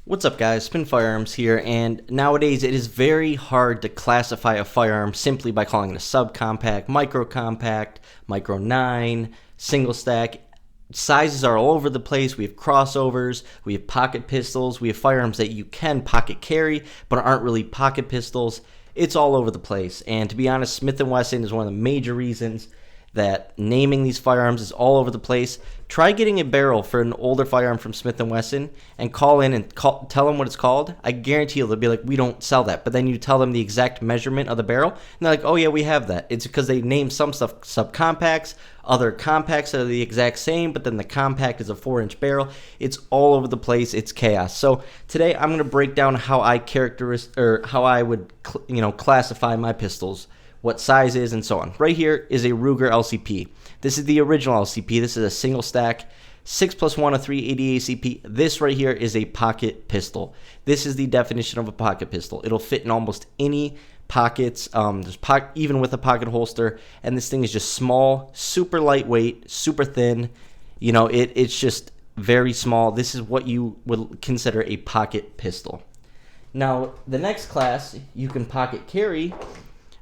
What's up, guys? Spin Firearms here, and nowadays it is very hard to classify a firearm simply by calling it a subcompact, microcompact, micro 9, single stack. Sizes are all over the place. We have crossovers, we have pocket pistols, we have firearms that you can pocket carry but aren't really pocket pistols. It's all over the place, and to be honest, Smith & Wesson is one of the major reasons that naming these firearms is all over the place. Try getting a barrel for an older firearm from Smith & Wesson and call in and tell them what it's called. I guarantee you they'll be like, we don't sell that. But then you tell them the exact measurement of the barrel, and they're like, oh yeah, we have that. It's because they name some stuff subcompacts, other compacts that are the exact same, but then the compact is a 4-inch barrel. It's all over the place. It's chaos. So today I'm going to break down how I would classify my pistols, what size is, and so on. Right here is a Ruger LCP. This is the original LCP. This is a single stack, 6+1, a 380 ACP. This right here is a pocket pistol. This is the definition of a pocket pistol. It'll fit in almost any pockets, even with a pocket holster, and this thing is just small, super lightweight, super thin. It's just very small. This is what you would consider a pocket pistol. Now, the next class, you can pocket carry,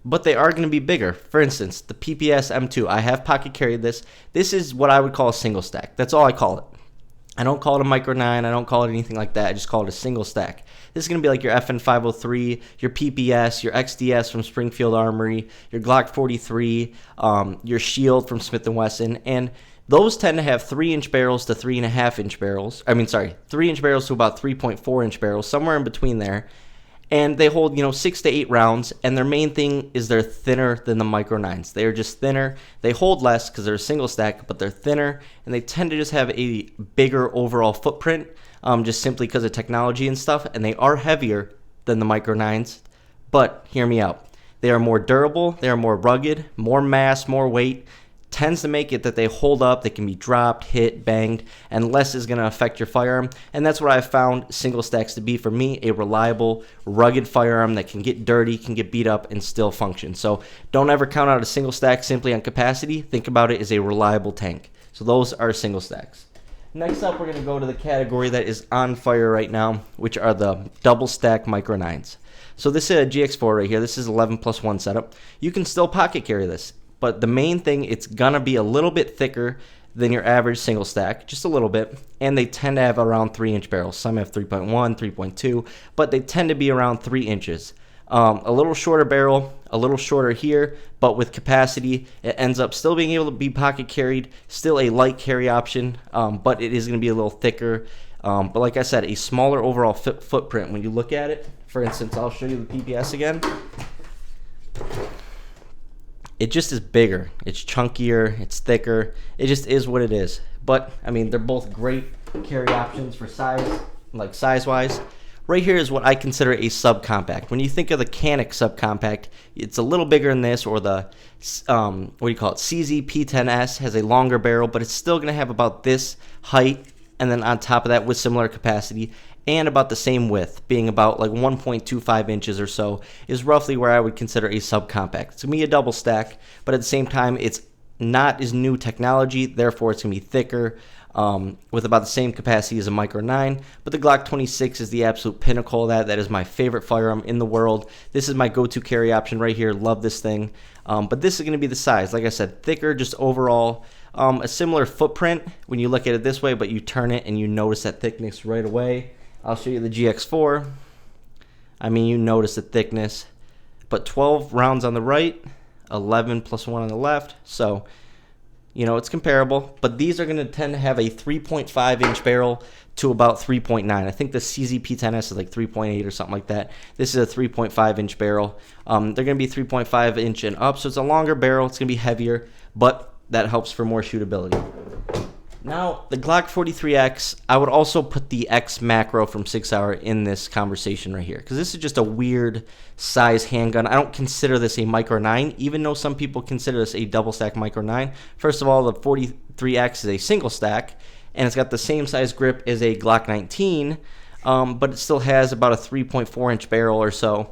but they are going to be bigger. For instance, the PPS M2. I have pocket carried this. This is what I would call a single stack. That's all I call it. I don't call it a micro 9. I don't call it anything like that. I just call it a single stack. This is going to be like your FN 503, your PPS, your XDS from Springfield Armory, your Glock 43, your Shield from Smith & Wesson, and those tend to have 3-inch barrels to 3.5-inch barrels. 3-inch barrels to about 3.4-inch barrels, somewhere in between there. And they hold, 6 to 8 rounds, and their main thing is they're thinner than the micro 9s. They are just thinner. They hold less because they're a single stack, but they're thinner, and they tend to just have a bigger overall footprint, just simply because of technology and stuff, and they are heavier than the micro 9s, but hear me out. They are more durable, they are more rugged, more mass, more weight, tends to make it that they hold up, they can be dropped, hit, banged, and less is going to affect your firearm. And that's what I've found single stacks to be for me, a reliable, rugged firearm that can get dirty, can get beat up, and still function. So don't ever count out a single stack simply on capacity. Think about it as a reliable tank. So those are single stacks. Next up, we're going to go to the category that is on fire right now, which are the double stack micro 9s. So this is a GX4 right here. This is 11+1 setup. You can still pocket carry this. But the main thing, it's going to be a little bit thicker than your average single stack, just a little bit, and they tend to have around 3-inch barrels. Some have 3.1, 3.2, but they tend to be around 3 inches. A little shorter barrel, a little shorter here, but with capacity, it ends up still being able to be pocket carried, still a light carry option, but it is going to be a little thicker. But like I said, a smaller overall footprint when you look at it. For instance, I'll show you the PPS again. It just is bigger. It's chunkier. It's thicker. It just is what it is. But, they're both great carry options for size, like size-wise. Right here is what I consider a subcompact. When you think of the Canik subcompact, it's a little bigger than this, or the, CZ P10S has a longer barrel, but it's still going to have about this height, and then on top of that with similar capacity, and about the same width, being about like 1.25 inches or so, is roughly where I would consider a subcompact. It's going to be a double stack, but at the same time, it's not as new technology, therefore it's going to be thicker, with about the same capacity as a micro 9. But the Glock 26 is the absolute pinnacle of that. That is my favorite firearm in the world. This is my go-to carry option right here. Love this thing. But this is going to be the size. Like I said, thicker, just overall. A similar footprint when you look at it this way, but you turn it and you notice that thickness right away. I'll show you the GX4. You notice the thickness. But 12 rounds on the right, 11+1 on the left. So, it's comparable. But these are going to tend to have a 3.5-inch barrel to about 3.9. I think the CZ P10S is like 3.8 or something like that. This is a 3.5-inch barrel. They're going to be 3.5-inch and up, so it's a longer barrel. It's going to be heavier, but that helps for more shootability. Now, the Glock 43X, I would also put the X macro from 6 Hour in this conversation right here, because this is just a weird size handgun. I don't consider this a micro 9, even though some people consider this a double stack micro 9. First of all, the 43X is a single stack, and it's got the same size grip as a Glock 19, but it still has about a 3.4-inch barrel or so.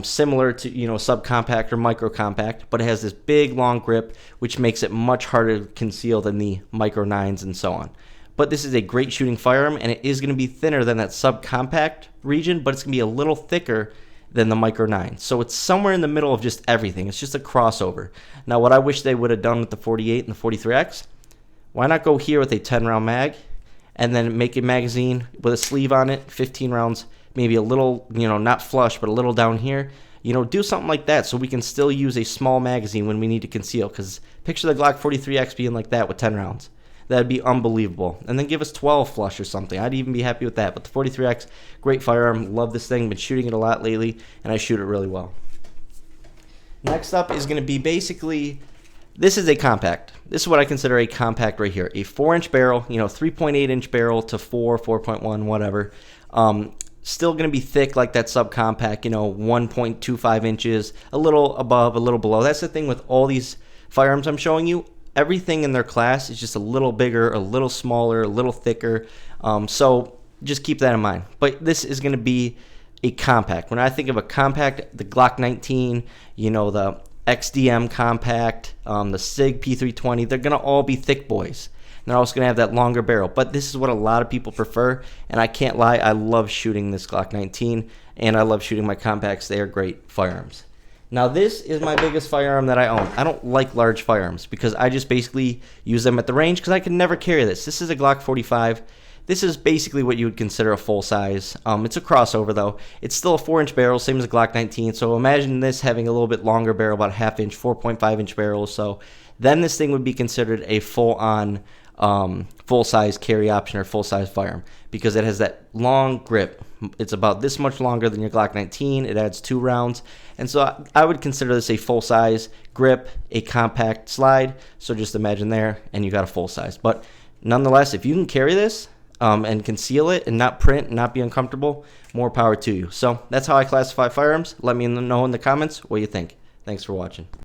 Similar to subcompact or microcompact, but it has this big long grip, which makes it much harder to conceal than the micro 9s and so on. but this is a great shooting firearm, and it is going to be thinner than that subcompact region, but it's going to be a little thicker than the Micro 9. So it's somewhere in the middle of just everything. It's just a crossover. Now, what I wish they would have done with the 48 and the 43X, why not go here with a 10-round mag and then make a magazine with a sleeve on it, 15 rounds, maybe a little, not flush, but a little down here. Do something like that so we can still use a small magazine when we need to conceal, because picture the Glock 43X being like that with 10 rounds. That'd be unbelievable. And then give us 12 flush or something. I'd even be happy with that. But the 43X, great firearm. Love this thing. Been shooting it a lot lately, and I shoot it really well. Next up is going to be basically, this is a compact. This is what I consider a compact right here. A 4-inch barrel, 3.8-inch barrel to 4.1, whatever. Still going to be thick like that subcompact, 1.25 inches, a little above, a little below. That's the thing with all these firearms I'm showing you. Everything in their class is just a little bigger, a little smaller, a little thicker. So just keep that in mind. But this is going to be a compact. When I think of a compact, the Glock 19, the XDM compact, the SIG P320, they're going to all be thick boys. And they're also going to have that longer barrel. But this is what a lot of people prefer. And I can't lie, I love shooting this Glock 19. And I love shooting my compacts. They are great firearms. Now, this is my biggest firearm that I own. I don't like large firearms because I just basically use them at the range because I can never carry this. This is a Glock 45. This is basically what you would consider a full size. It's a crossover, though. It's still a 4-inch barrel, same as a Glock 19. So imagine this having a little bit longer barrel, about a half-inch, 4.5-inch barrel. So then this thing would be considered a full-on, full-size carry option or full-size firearm because it has that long grip. It's about this much longer than your Glock 19. It adds 2 rounds. And so I would consider this a full-size grip, a compact slide. So just imagine there, and you got a full size. But nonetheless, if you can carry this and conceal it and not print and not be uncomfortable, more power to you. So that's how I classify firearms. Let me know in the comments what you think. Thanks for watching.